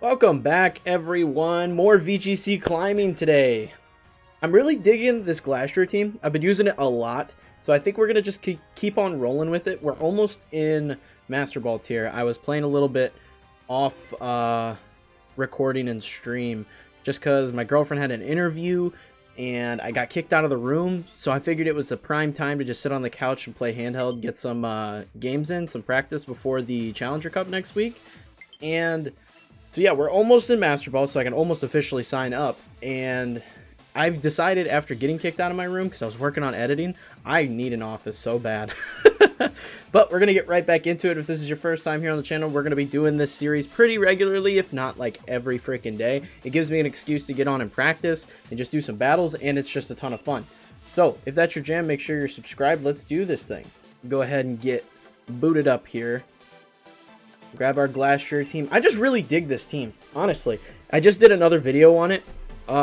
Welcome back, everyone. More VGC climbing today. I'm really digging this Glastrier team. I've been using it a lot, so I think we're going to just keep on rolling with it. We're almost in Master Ball tier. I was playing a little bit off recording and stream just because my girlfriend had an interview and I got kicked out of the room, so I figured it was the prime time to just sit on the couch and play handheld, get some games in, some practice before the Challenger Cup next week. And so yeah, we're almost in Master Ball, so I can almost officially sign up. And I've decided after getting kicked out of my room, because I was working on editing, I need an office so bad. But we're going to get right back into it. If this is your first time here on the channel, we're going to be doing this series pretty regularly, if not like every freaking day. It gives me an excuse to get on and practice and just do some battles, and it's just a ton of fun. So if that's your jam, make sure you're subscribed. Let's do this thing. Go ahead and get booted up here. Grab our Glastrier team. I just really dig this team, honestly. I just did another video on it.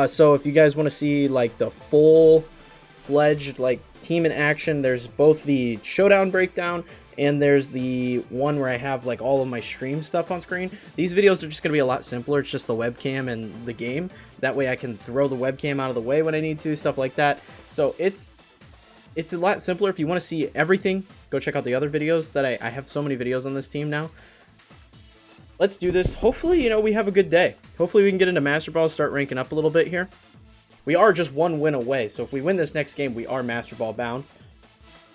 So if you guys want to see like the full-fledged like team in action, there's both the showdown breakdown and there's the one where I have like all of my stream stuff on screen. These videos are just going to be a lot simpler. It's just the webcam and the game. That way I can throw the webcam out of the way when I need to, stuff like that. So it's a lot simpler. If you want to see everything, go check out the other videos that I have so many videos on this team now. Let's do this. Hopefully, you know, we have a good day. Hopefully we can get into Master Ball, start ranking up a little bit here. We are just one win away, so if we win this next game, we are Master Ball bound.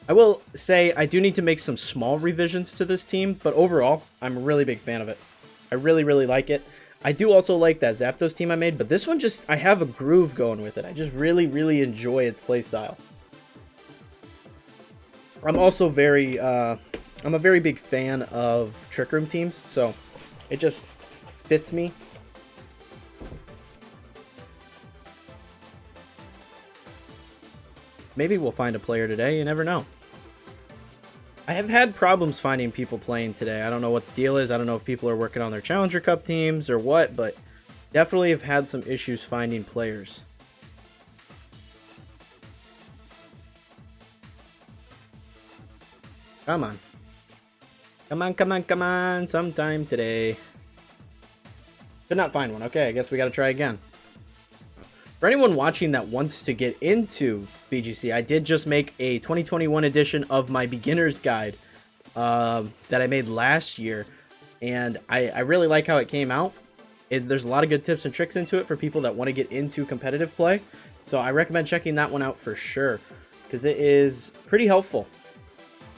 I will say I do need to make some small revisions to this team, but overall, I'm a really big fan of it. I really, really like it. I do also like that Zapdos team I made, but this one just, I have a groove going with it. I just really, really enjoy its playstyle. I'm also very, I'm a very big fan of Trick Room teams, so it just fits me. Maybe we'll find a player today, you never know. I have had problems finding people playing today. I don't know what the deal is. I don't know if people are working on their Challenger Cup teams or what, but definitely have had some issues finding players. Come on. Come on, come on, come on. Sometime today. Could not find one. Okay, I guess we got to try again. For anyone watching that wants to get into VGC, I did just make a 2021 edition of my beginner's guide that I made last year. And I really like how it came out. There's a lot of good tips and tricks into it for people that want to get into competitive play. So I recommend checking that one out for sure, because it is pretty helpful.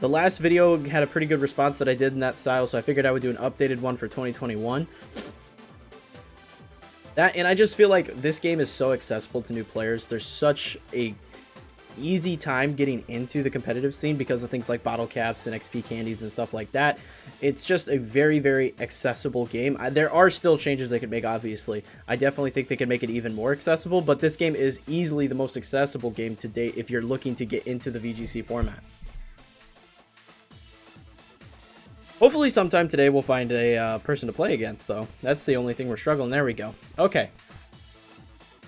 The last video had a pretty good response that I did in that style, so I figured I would do an updated one for 2021. And I just feel like this game is so accessible to new players. There's such a easy time getting into the competitive scene because of things like bottle caps and XP candies and stuff like that. It's just a very, very accessible game. There are still changes they could make, obviously. I definitely think they could make it even more accessible, but this game is easily the most accessible game to date if you're looking to get into the VGC format. Hopefully sometime today we'll find a person to play against, though. That's the only thing we're struggling. There we go. Okay.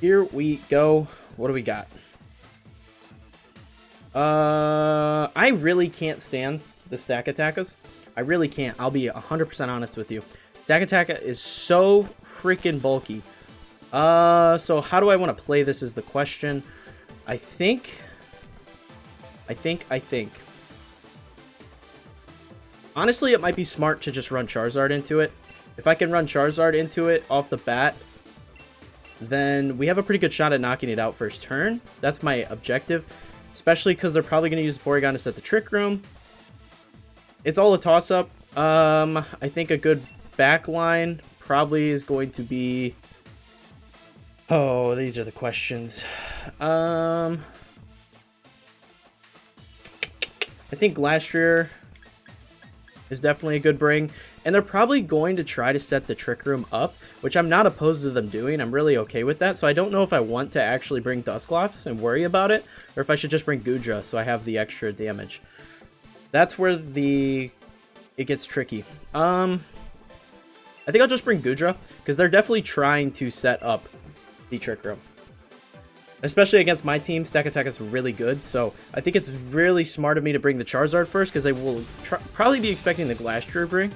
Here we go. What do we got? I really can't stand the Stack Attackers. I really can't. I'll be 100% honest with you. Stack Attacker is so freaking bulky. So how do I want to play this is the question. I think. Honestly, it might be smart to just run Charizard into it. If I can run Charizard into it off the bat, then we have a pretty good shot at knocking it out first turn. That's my objective, especially because they're probably going to use Porygon to set the Trick Room. It's all a toss-up. I think a good back line probably is going to be... Oh, these are the questions. I think Glastrier is definitely a good bring, and they're probably going to try to set the Trick Room up, which I'm not opposed to them doing. I'm really okay with that, so I don't know if I want to actually bring Dusclops and worry about it, or if I should just bring Goodra so I have the extra damage. That's where it gets tricky. I think I'll just bring Goodra, because they're definitely trying to set up the Trick Room. Especially against my team, Stack Attack is really good, so I think it's really smart of me to bring the Charizard first, because they will probably be expecting the Glastrier bring.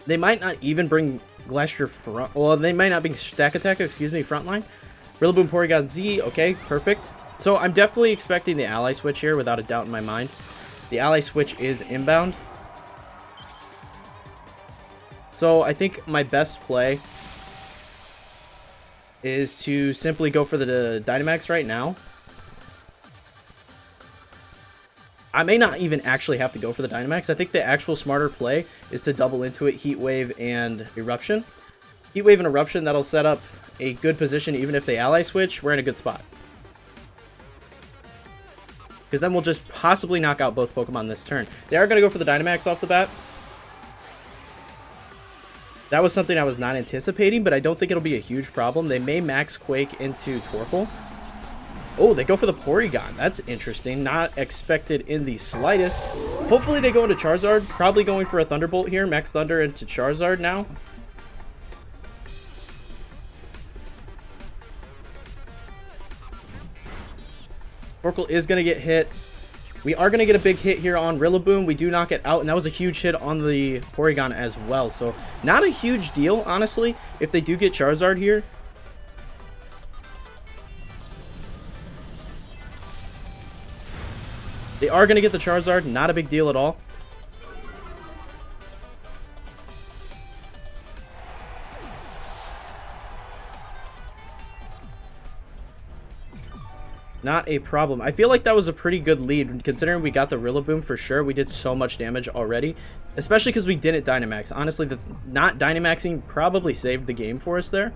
They might not even bring Glastrier front. Well, they might not bring Stack Attack, excuse me, frontline. Rillaboom, Porygon Z. Okay, perfect. So I'm definitely expecting the ally switch here, without a doubt in my mind. The ally switch is inbound. So I think my best play is to simply go for the Dynamax right now. I may not even actually have to go for the Dynamax. I think the actual smarter play is to double into it, Heat Wave and Eruption. Heat Wave and Eruption, that'll set up a good position. Even if they ally switch, we're in a good spot. Because then we'll just possibly knock out both Pokemon this turn. They are going to go for the Dynamax off the bat. That was something I was not anticipating, but I don't think it'll be a huge problem. They may Max Quake into Torkoal. Oh, they go for the Porygon. That's interesting. Not expected in the slightest. Hopefully they go into Charizard. Probably going for a Thunderbolt here. Max Thunder into Charizard now. Torkoal is going to get hit. We are going to get a big hit here on Rillaboom. We do knock it out, and that was a huge hit on the Porygon as well. So, not a huge deal, honestly, if they do get Charizard here. They are going to get the Charizard. Not a big deal at all. Not a problem. I feel like that was a pretty good lead, considering we got the Rillaboom for sure. We did so much damage already, especially because we didn't Dynamax. Honestly, that's not Dynamaxing probably saved the game for us there,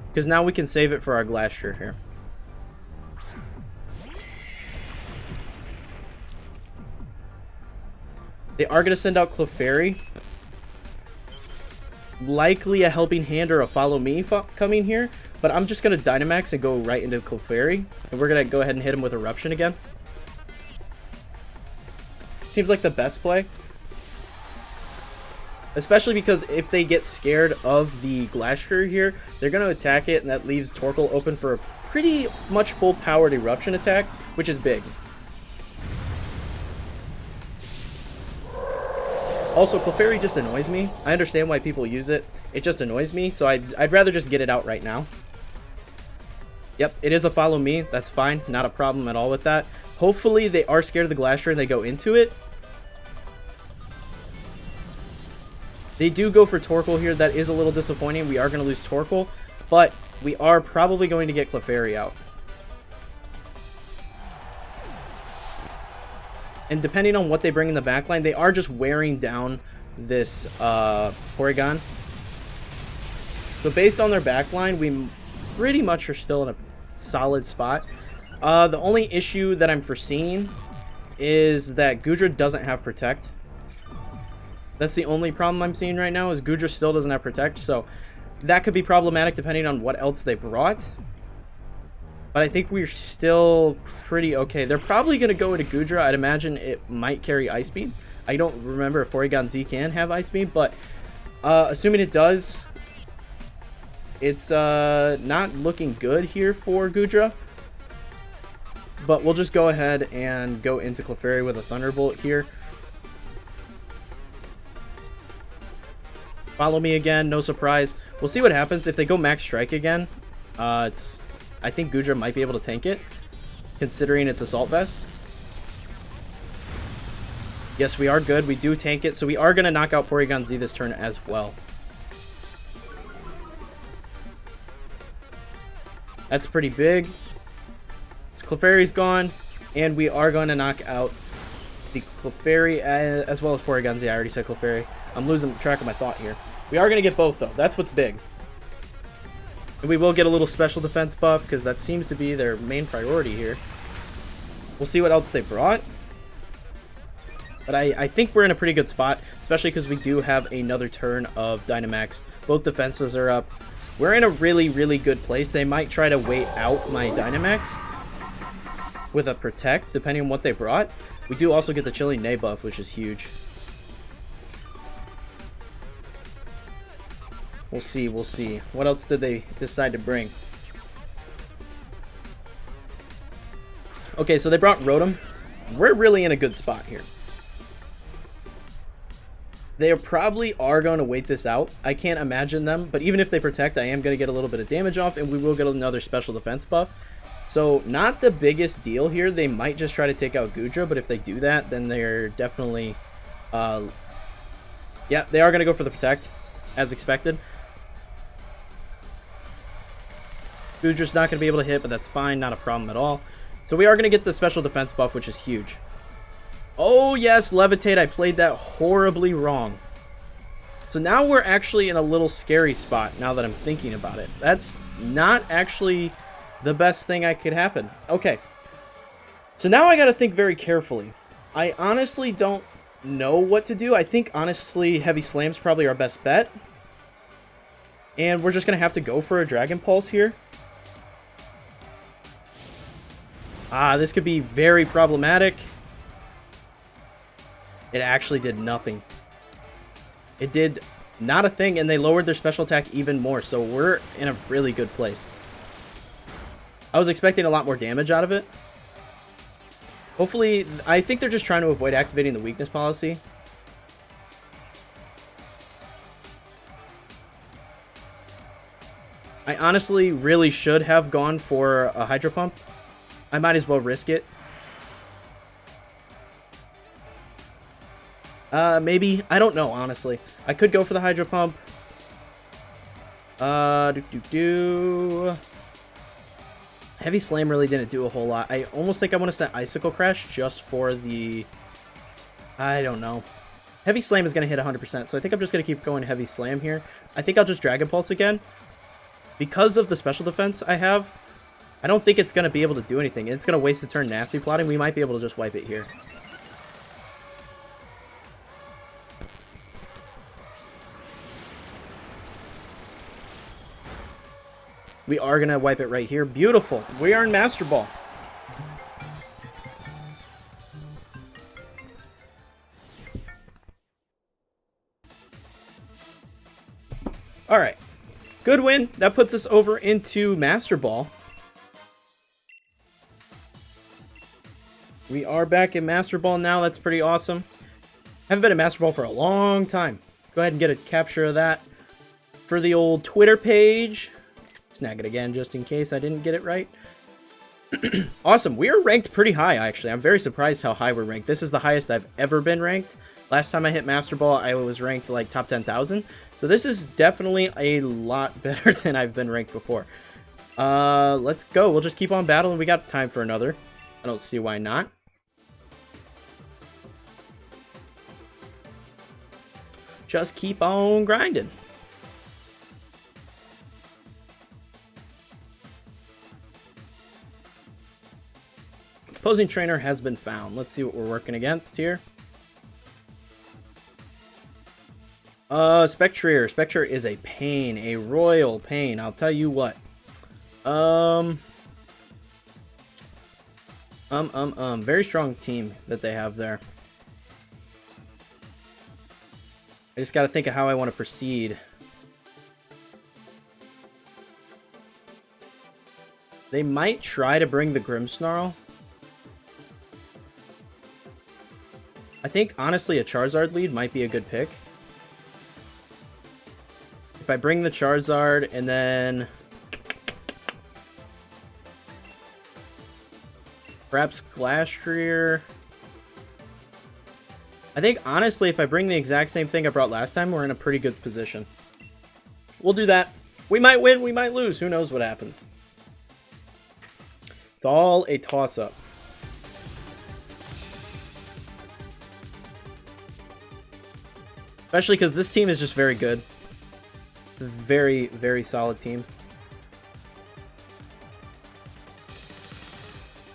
because now we can save it for our Glastrier here. They are going to send out Clefairy. Likely a Helping Hand or a Follow Me coming here. But I'm just going to Dynamax and go right into Clefairy. And we're going to go ahead and hit him with Eruption again. Seems like the best play. Especially because if they get scared of the Glastrier here, they're going to attack it. And that leaves Torkoal open for a pretty much full-powered Eruption attack, which is big. Also, Clefairy just annoys me. I understand why people use it. It just annoys me, so I'd rather just get it out right now. Yep, it is a Follow Me. That's fine. Not a problem at all with that. Hopefully, they are scared of the Glastrier and they go into it. They do go for Torkoal here. That is a little disappointing. We are going to lose Torkoal, but we are probably going to get Clefairy out. And depending on what they bring in the backline, they are just wearing down this Porygon. So based on their backline, we pretty much are still in a solid spot. The only issue that I'm foreseeing is that Goodra doesn't have Protect. That's the only problem I'm seeing right now, is Goodra still doesn't have Protect. So that could be problematic depending on what else they brought. But I think we're still pretty okay. They're probably going to go into Goodra. I'd imagine it might carry Ice Beam. I don't remember if Porygon Z can have Ice Beam, but assuming it does, it's not looking good here for Goodra. But we'll just go ahead and go into Clefairy with a Thunderbolt here. Follow Me again, no surprise. We'll see what happens. If they go Max Strike again, I think Goodra might be able to tank it, considering it's Assault Vest. Yes, we are good. We do tank it, so we are going to knock out Porygon Z this turn as well. That's pretty big. Clefairy's gone, and we are going to knock out the Clefairy as well as Porygon Z. I already said Clefairy. I'm losing track of my thought here. We are going to get both, though. That's what's big. And we will get a little special defense buff, because that seems to be their main priority here. We'll see what else they brought. But I think we're in a pretty good spot, especially because we do have another turn of Dynamax. Both defenses are up. We're in a really, really good place. They might try to wait out my Dynamax with a Protect, depending on what they brought. We do also get the Chilling Nay buff, which is huge. We'll see, we'll see. What else did they decide to bring? Okay, so they brought Rotom. We're really in a good spot here. They probably are going to wait this out. I can't imagine them, but even if they protect, I am going to get a little bit of damage off, and we will get another special defense buff. So, not the biggest deal here. They might just try to take out Goodra, but if they do that, then they're definitely... yeah, they are going to go for the protect, as expected. Goodra's not going to be able to hit, but that's fine. Not a problem at all. So, we are going to get the special defense buff, which is huge. Oh, yes, Levitate. I played that horribly wrong. So now we're actually in a little scary spot now that I'm thinking about it. That's not actually the best thing that could happen. Okay. So now I got to think very carefully. I honestly don't know what to do. I think, honestly, Heavy Slam's probably our best bet. And we're just going to have to go for a Dragon Pulse here. This could be very problematic. It actually did nothing. It did not a thing, and they lowered their special attack even more, so we're in a really good place. I was expecting a lot more damage out of it. Hopefully, I think they're just trying to avoid activating the weakness policy. I honestly really should have gone for a Hydro Pump. I might as well risk it. Maybe. I don't know, honestly. I could go for the Hydro Pump. Heavy Slam really didn't do a whole lot. I almost think I want to set Icicle Crash just for the... I don't know. Heavy Slam is going to hit 100%, so I think I'm just going to keep going Heavy Slam here. I think I'll just Dragon Pulse again. Because of the special defense I have, I don't think it's going to be able to do anything. It's going to waste a turn Nasty Plotting. We might be able to just wipe it here. We are going to wipe it right here. Beautiful. We are in Master Ball. All right. Good win. That puts us over into Master Ball. We are back in Master Ball now. That's pretty awesome. Haven't been in Master Ball for a long time. Go ahead and get a capture of that for the old Twitter page. Snag it again just in case I didn't get it right. Awesome. We are ranked pretty high, actually. I'm very surprised how high we're ranked. This is the highest I've ever been ranked. Last time I hit Master Ball, I was ranked like top 10,000. So this is definitely a lot better than I've been ranked before. Let's go. We'll just keep on battling. We got time for another. I don't see why not. Just keep on grinding. Opposing trainer has been found. Let's see what we're working against here. Spectrier. Spectrier is a pain, a royal pain. I'll tell you what. Very strong team that they have there. I just got to think of how I want to proceed. They might try to bring the Grimmsnarl. I think, honestly, a Charizard lead might be a good pick. If I bring the Charizard and then... perhaps Glastrier. I think, honestly, if I bring the exact same thing I brought last time, we're in a pretty good position. We'll do that. We might win, we might lose. Who knows what happens? It's all a toss-up. Especially because this team is just very good. It's a very, very solid team.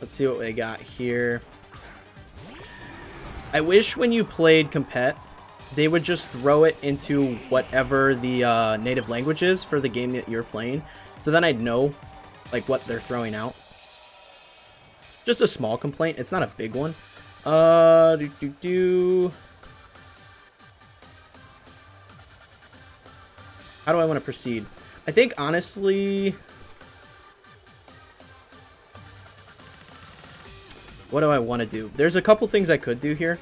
Let's see what we got here. I wish when you played Compet, they would just throw it into whatever the native language is for the game that you're playing. So then I'd know like what they're throwing out. Just a small complaint. It's not a big one. How do I want to proceed? I think, honestly... what do I want to do? There's a couple things I could do here.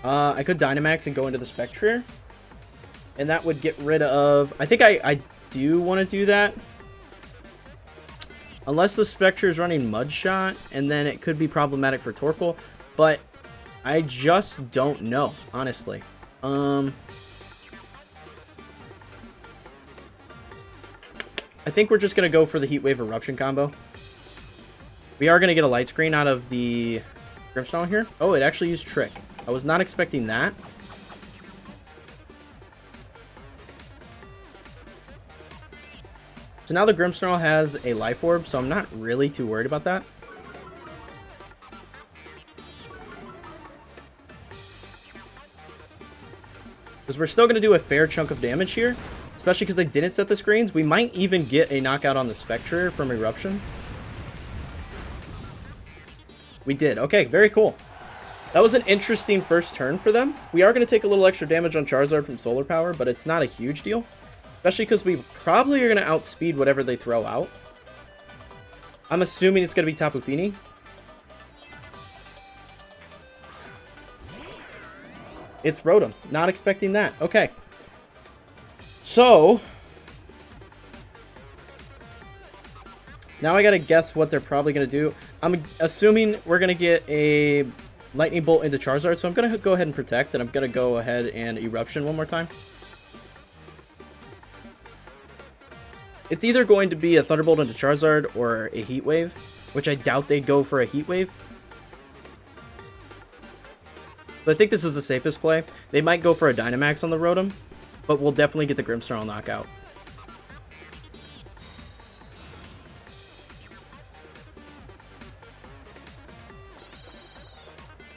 I could Dynamax and go into the Spectrier. And that would get rid of... I think I do want to do that. Unless the Spectre is running Mud Shot, and then it could be problematic for Torkoal. But I just don't know, honestly. I think we're just going to go for the Heat Wave Eruption combo. We are going to get a Light Screen out of the Grimmsnarl here. Oh, it actually used Trick. I was not expecting that. So now the Grimmsnarl has a Life Orb, so I'm not really too worried about that. Because we're still going to do a fair chunk of damage here. Especially because they didn't set the screens. We might even get a knockout on the Spectre from Eruption. We did. Okay, very cool. That was an interesting first turn for them. We are going to take a little extra damage on Charizard from Solar Power, but it's not a huge deal. Especially because we probably are going to outspeed whatever they throw out. I'm assuming it's going to be Tapu Fini. It's Rotom. Not expecting that. Okay. So, now I gotta guess what they're probably gonna do. I'm assuming we're gonna get a Lightning Bolt into Charizard, so I'm gonna go ahead and Protect, and I'm gonna go ahead and Eruption one more time. It's either going to be a Thunderbolt into Charizard or a Heat Wave, which I doubt they'd go for a Heat Wave. But I think this is the safest play. They might go for a Dynamax on the Rotom, but we'll definitely get the Grimmsnarl knockout.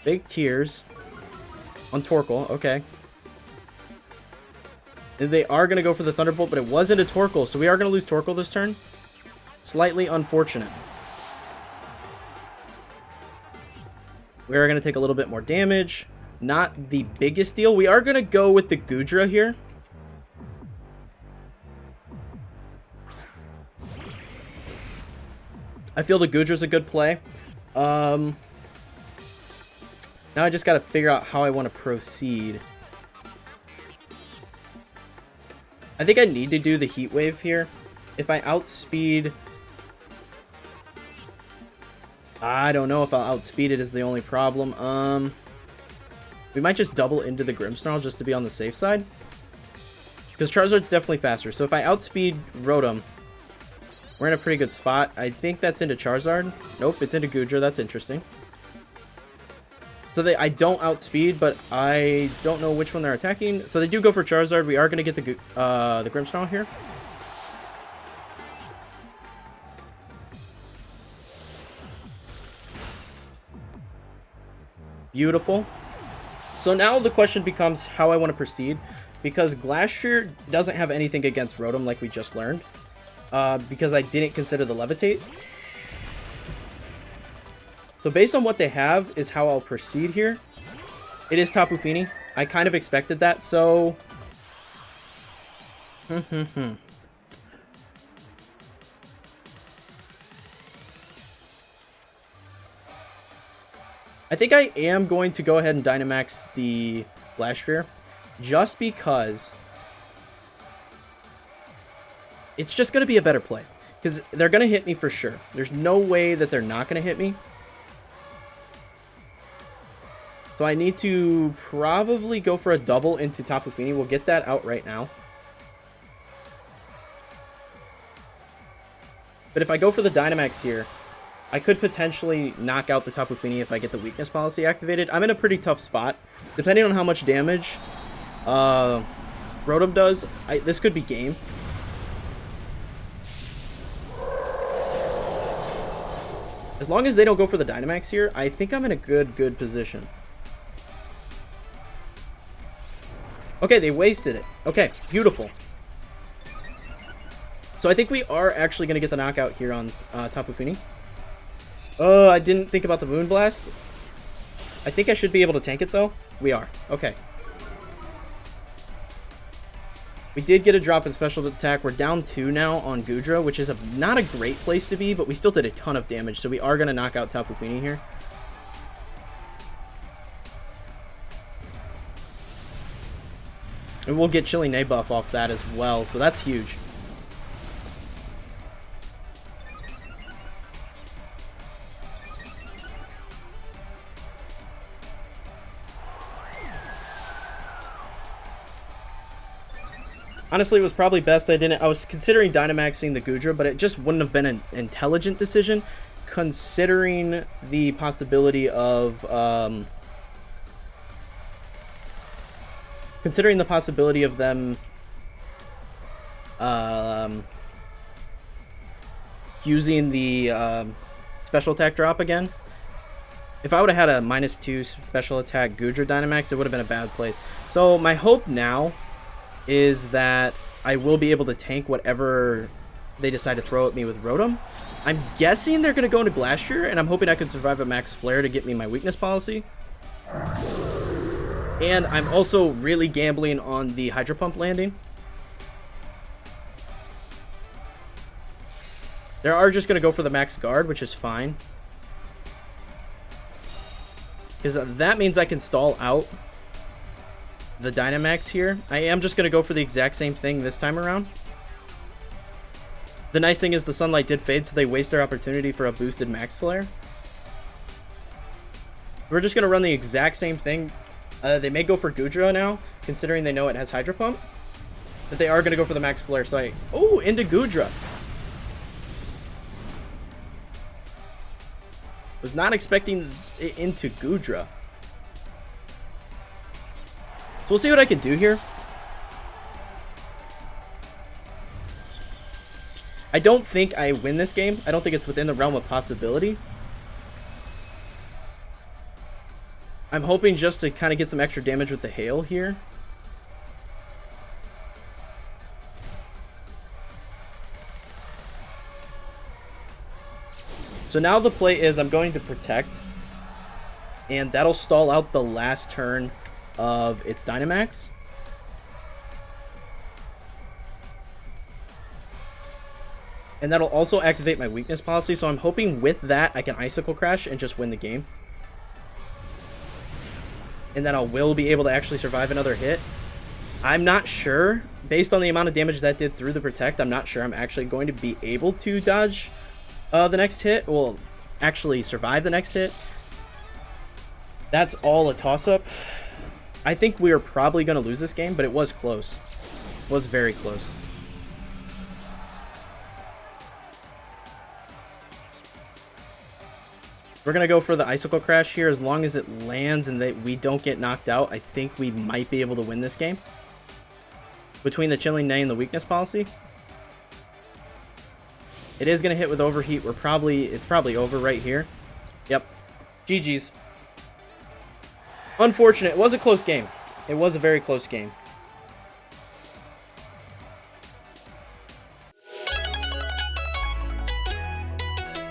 Big Tears on Torkoal. Okay. And they are going to go for the Thunderbolt, but it wasn't a Torkoal, so we are going to lose Torkoal this turn. Slightly unfortunate. We are going to take a little bit more damage. Not the biggest deal. We are going to go with the Goodra here. I feel the Goodra's a good play. Now I just got to figure out how I want to proceed. I think I need to do the Heat Wave here. If I outspeed... I don't know if I'll outspeed it is the only problem. We might just double into the Grimmsnarl just to be on the safe side. Because Charizard's definitely faster. So if I outspeed Rotom, we're in a pretty good spot. I think that's into Charizard. Nope, it's into Goodra. That's interesting. So I don't outspeed, but I don't know which one they're attacking. So they do go for Charizard. We are going to get the Grimmsnarl here. Beautiful. So now the question becomes how I want to proceed. Because Glastrier doesn't have anything against Rotom like we just learned. Because I didn't consider the Levitate. So based on what they have is how I'll proceed here. It is Tapu Fini. I kind of expected that, so... I think I am going to go ahead and Dynamax the Glastrier. Just because... it's just going to be a better play. Because they're going to hit me for sure. There's no way that they're not going to hit me. So I need to probably go for a double into Tapu Fini. We'll get that out right now. But if I go for the Dynamax here, I could potentially knock out the Tapu Fini if I get the weakness policy activated. I'm in a pretty tough spot. Depending on how much damage Rotom does, this could be game. As long as they don't go for the Dynamax here, I think I'm in a good position. Okay, they wasted it. Okay, beautiful. So I think we are actually going to get the knockout here on Tapu Fini. Oh, I didn't think about the Moonblast. I think I should be able to tank it, though. We are. Okay. We did get a drop in special attack. We're down 2 now on Goodra, which is not a great place to be, but we still did a ton of damage, so we are going to knock out Tapu Fini here. And we'll get Chilling Nay buff off that as well, so that's huge. Honestly, it was probably best I was considering Dynamaxing the Goodra, but it just wouldn't have been an intelligent decision, considering the possibility of, them, using the, special attack drop again. If I would have had a -2 special attack Goodra Dynamax, it would have been a bad place. So my hope now is that I will be able to tank whatever they decide to throw at me with Rotom. I'm guessing they're going to go into Glastrier, and I'm hoping I can survive a Max Flare to get me my weakness policy. And I'm also really gambling on the Hydro Pump landing. They are just going to go for the Max Guard, which is fine. Because that means I can stall out the Dynamax here. I am just going to go for the exact same thing this time around. The nice thing is the Sunlight did fade, so they waste their opportunity for a boosted Max Flare. We're just going to run the exact same thing. They may go for Goodra now, considering they know it has Hydro Pump. But they are going to go for the Max Flare, so oh, into Goodra. Was not expecting it into Goodra. So we'll see what I can do here. I don't think I win this game. I don't think it's within the realm of possibility. I'm hoping just to kind of get some extra damage with the hail here. So now the play is I'm going to protect, and that'll stall out the last turn of its Dynamax. And that'll also activate my weakness policy, so I'm hoping with that I can Icicle Crash and just win the game. And then I will be able to actually survive another hit. I'm not sure, based on the amount of damage that did through the Protect, I'm not sure I'm actually going to be able to dodge the next hit. Well, actually survive the next hit. That's all a toss-up. I think we are probably going to lose this game, but it was close. It was very close. We're going to go for the Icicle Crash here. As long as it lands and that we don't get knocked out, I think we might be able to win this game. Between the Chilling Nay and the weakness policy. It is going to hit with Overheat. It's probably over right here. Yep. GG's. Unfortunate. It was a close game. It was a very close game.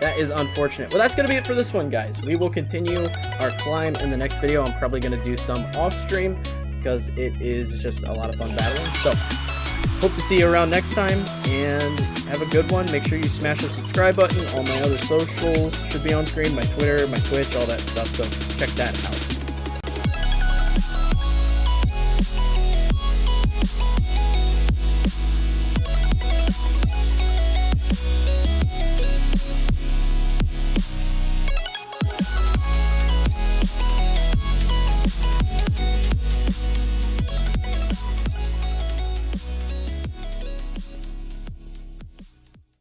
That is unfortunate. Well, that's going to be it for this one, guys. We will continue our climb in the next video. I'm probably going to do some off stream because it is just a lot of fun battling. So, hope to see you around next time, and have a good one. Make sure you smash the subscribe button. All my other socials should be on screen. My Twitter, my Twitch, all that stuff. So, check that out.